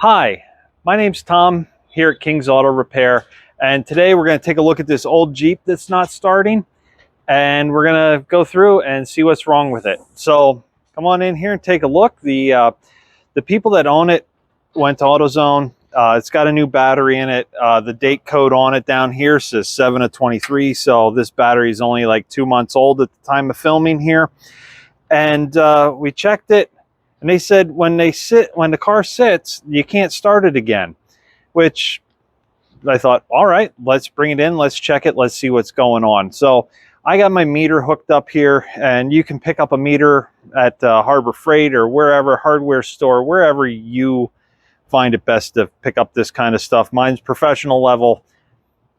Hi, my name's Tom here at King's Auto Repair, and today we're going to take a look at this old Jeep that's not starting, and we're going to go through and see what's wrong with it. So come on in here and take a look. The people that own it went to AutoZone. It's got a new battery in it. The date code on it down here says 7 of 23, so this battery is only like 2 months old at the time of filming here. And we checked it, and they said when the car sits, you can't start it again, which I thought, all right, let's bring it in, let's check it, let's see what's going on. So I got my meter hooked up here, and you can pick up a meter at Harbor Freight or wherever, hardware store, wherever you find it best to pick up this kind of stuff. Mine's professional level.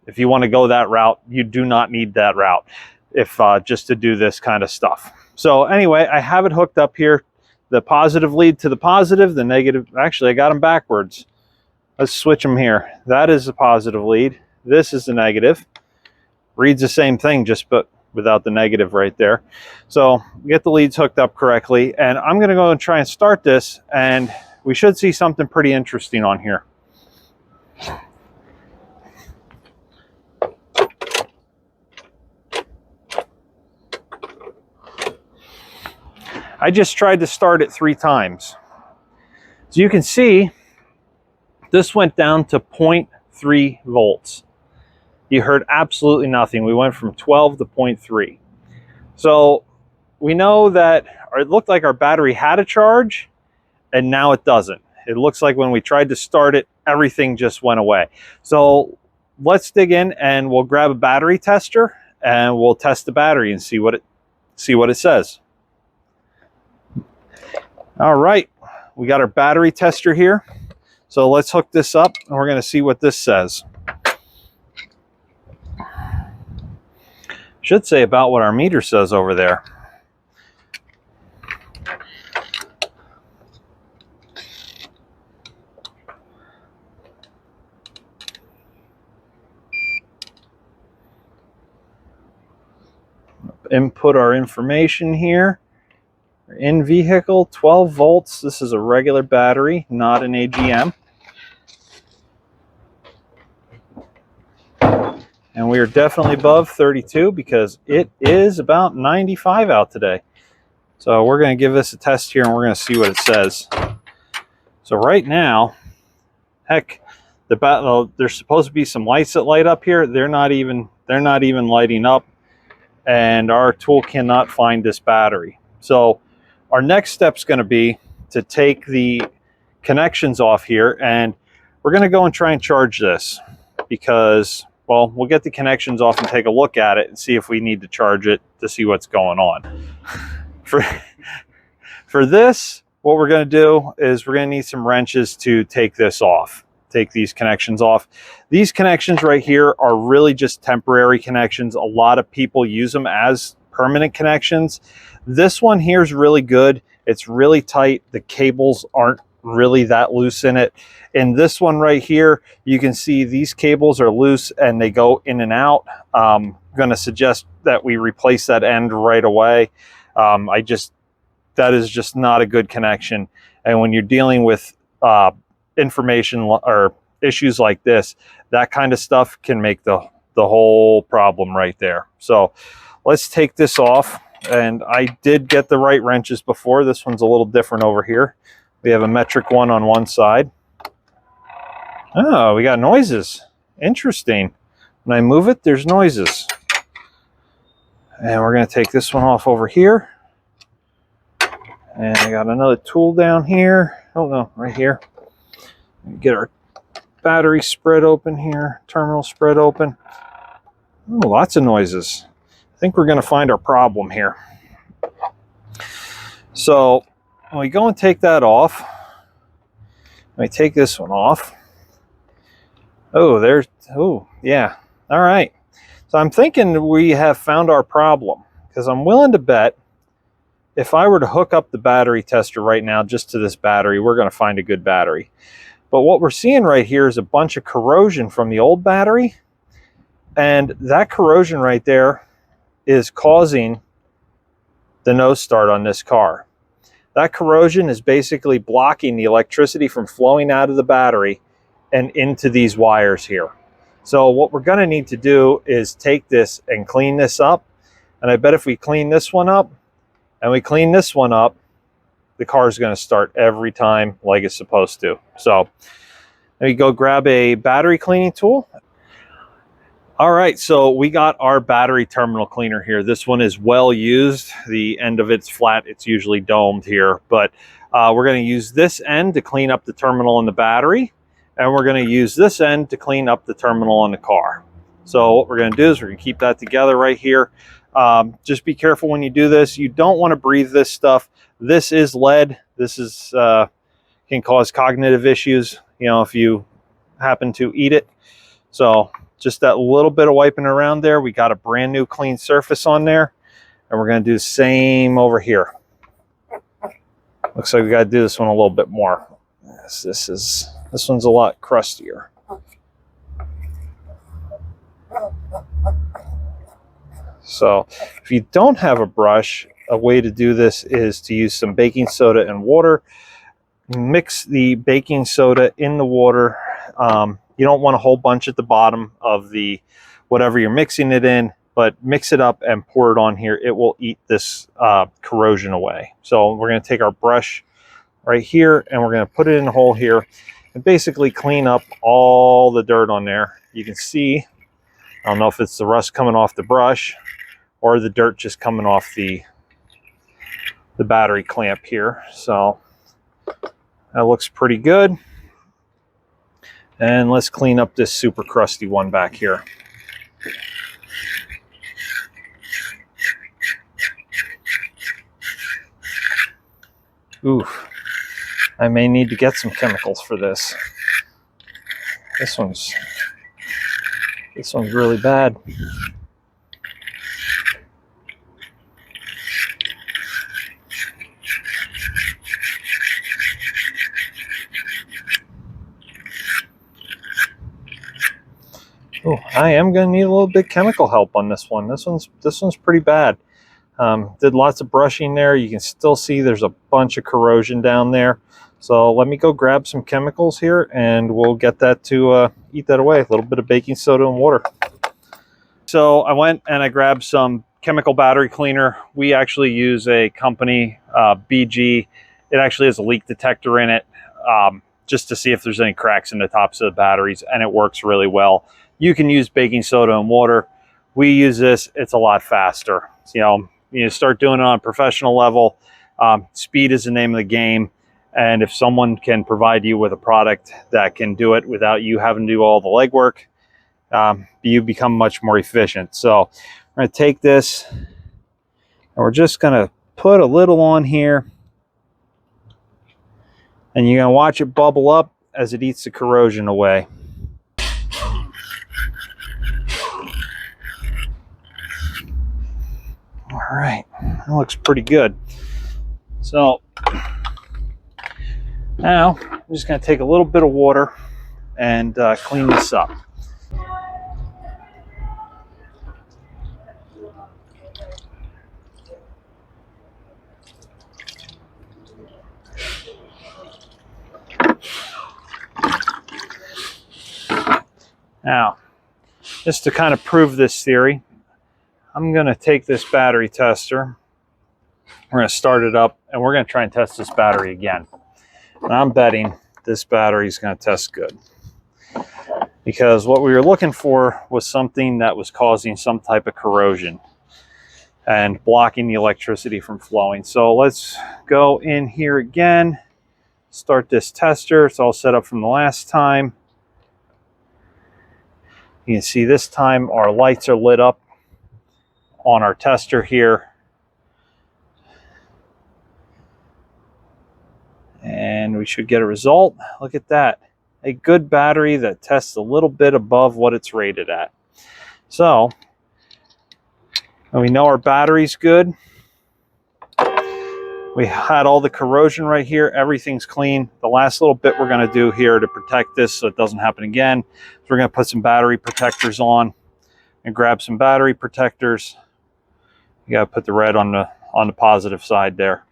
If you want to go that route, you do not need that route if just to do this kind of stuff. So anyway, I have it hooked up here. The positive lead to the positive, the negative, actually I got them backwards. Let's switch them here. That is the positive lead. This is the negative. Reads the same thing, just but without the negative right there. So get the leads hooked up correctly, and I'm gonna go and try and start this, and we should see something pretty interesting on here. I just tried to start it 3 times. So you can see this went down to 0.3 volts. You heard absolutely nothing. We went from 12 to 0.3. So we know that, or it looked like our battery had a charge, and now it doesn't. It looks like when we tried to start it, everything just went away. So let's dig in, and we'll grab a battery tester, and we'll test the battery and see what it says. All right, we got our battery tester here. So let's hook this up, and we're going to see what this says. Should say about what our meter says over there. Input our information here. In vehicle, 12 volts. This is a regular battery, not an AGM. And we are definitely above 32 because it is about 95 out today. So we're going to give this a test here, and we're going to see what it says. So right now, heck, there's supposed to be some lights that light up here. They're not even lighting up, and our tool cannot find this battery. So our next step is going to be to take the connections off here, and we're going to go and try and charge this because, well, we'll get the connections off and take a look at it and see if we need to charge it to see what's going on. For this, what we're going to do is we're going to need some wrenches to take this off, take these connections off. These connections right here are really just temporary connections. A lot of people use them as permanent connections. This one here is really good. It's really tight. The cables aren't really that loose in it. In this one right here, you can see these cables are loose and they go in and out. I'm going to suggest that we replace that end right away. That is just not a good connection. And when you're dealing with information or issues like this, that kind of stuff can make the whole problem right there. So let's take this off. And I did get the right wrenches before. This one's a little different over here. We have a metric one on one side. Oh, we got noises. Interesting. When I move it, there's noises. And we're going to take this one off over here. And I got another tool down here. Oh no, right here. Get our battery spread open here, terminal spread open. Oh, lots of noises. I think we're going to find our problem here. So when we go and take that off, let me take this one off. Oh, yeah. All right. So I'm thinking we have found our problem, because I'm willing to bet if I were to hook up the battery tester right now just to this battery, we're going to find a good battery. But what we're seeing right here is a bunch of corrosion from the old battery, and that corrosion right there is causing the nose start on this car. That corrosion is basically blocking the electricity from flowing out of the battery and into these wires here. So what we're going to need to do is take this and clean this up. And I bet if we clean this one up and we clean this one up, the car is going to start every time like it's supposed to. So let me go grab a battery cleaning tool. All right, so we got our battery terminal cleaner here. This one is well used. The end of it's flat. It's usually domed here, but we're going to use this end to clean up the terminal in the battery, and we're going to use this end to clean up the terminal in the car. So what we're going to do is we're going to keep that together right here. Just be careful when you do this. You don't want to breathe this stuff. This is lead. This is can cause cognitive issues, you know, if you happen to eat it. So just that little bit of wiping around there. We got a brand new clean surface on there, and we're going to do the same over here. Looks like we got to do this one a little bit more. This one's a lot crustier. So if you don't have a brush, a way to do this is to use some baking soda and water. Mix the baking soda in the water. You don't want a whole bunch at the bottom of the whatever you're mixing it in, but mix it up and pour it on here. It will eat this corrosion away. So we're going to take our brush right here and we're going to put it in a hole here and basically clean up all the dirt on there. You can see, I don't know if it's the rust coming off the brush or the dirt just coming off the battery clamp here. So that looks pretty good. And let's clean up this super crusty one back here. Oof. I may need to get some chemicals for this. This one's really bad. Oh, I am going to need a little bit chemical help on this one. This one's pretty bad. Did lots of brushing there. You can still see there's a bunch of corrosion down there. So let me go grab some chemicals here and we'll get that to eat that away. A little bit of baking soda and water. So I went and I grabbed some chemical battery cleaner. We actually use a company, BG. It actually has a leak detector in it, just to see if there's any cracks in the tops of the batteries, and it works really well. You can use baking soda and water. We use this. It's a lot faster. You start doing it on a professional level. Speed is the name of the game. And if someone can provide you with a product that can do it without you having to do all the legwork, you become much more efficient. So we're going to take this and we're just going to put a little on here. And you're going to watch it bubble up as it eats the corrosion away. All right, that looks pretty good. So now I'm just going to take a little bit of water and clean this up. Now, just to kind of prove this theory, I'm going to take this battery tester. We're going to start it up and we're going to try and test this battery again. And I'm betting this battery is going to test good. Because what we were looking for was something that was causing some type of corrosion and blocking the electricity from flowing. So let's go in here again, start this tester. It's all set up from the last time. You can see this time our lights are lit up on our tester here. And we should get a result. Look at that. A good battery that tests a little bit above what it's rated at. So, and we know our battery's good. We had all the corrosion right here. Everything's clean. The last little bit we're going to do here to protect this so it doesn't happen again is we're going to put some battery protectors on and grab some battery protectors. You got to put the red on the positive side there.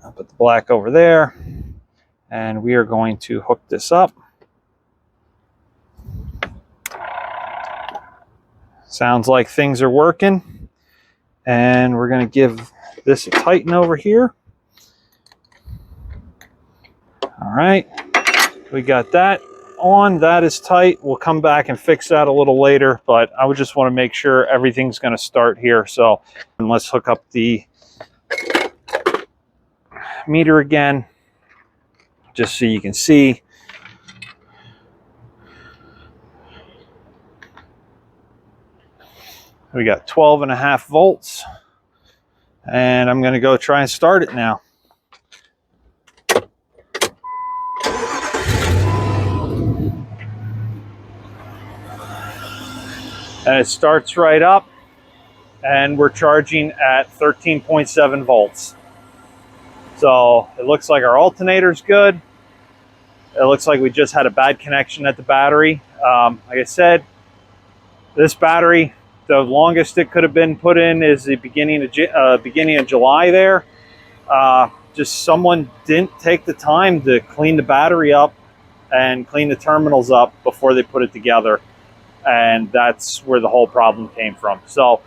I'll put the black over there, and we are going to hook this up. Sounds like things are working, and we're going to give this a tighten over here. All right, we got that on. That is tight. We'll come back and fix that a little later, but I would just want to make sure everything's going to start here. So let's hook up the meter again, just so you can see. We got 12.5 volts, and I'm going to go try and start it now. And it starts right up, and we're charging at 13.7 volts. So it looks like our alternator's good. It looks like we just had a bad connection at the battery. Like I said, this battery, the longest it could have been put in is the beginning of July there. Just someone didn't take the time to clean the battery up and clean the terminals up before they put it together. And that's where the whole problem came from. So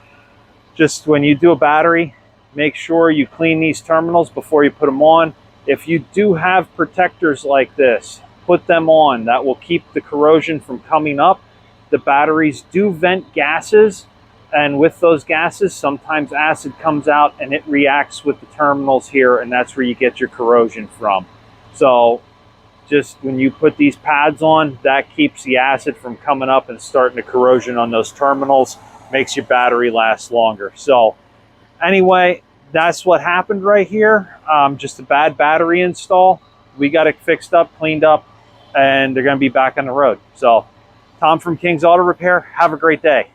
just when you do a battery, make sure you clean these terminals before you put them on. If you do have protectors like this, put them on. That will keep the corrosion from coming up. The batteries do vent gases, and with those gases, sometimes acid comes out and it reacts with the terminals here, and that's where you get your corrosion from. So just when you put these pads on, that keeps the acid from coming up and starting the corrosion on those terminals, makes your battery last longer. So anyway, that's what happened right here. Just a bad battery install. We got it fixed up, cleaned up, and they're going to be back on the road. So Tom from King's Auto Repair, have a great day.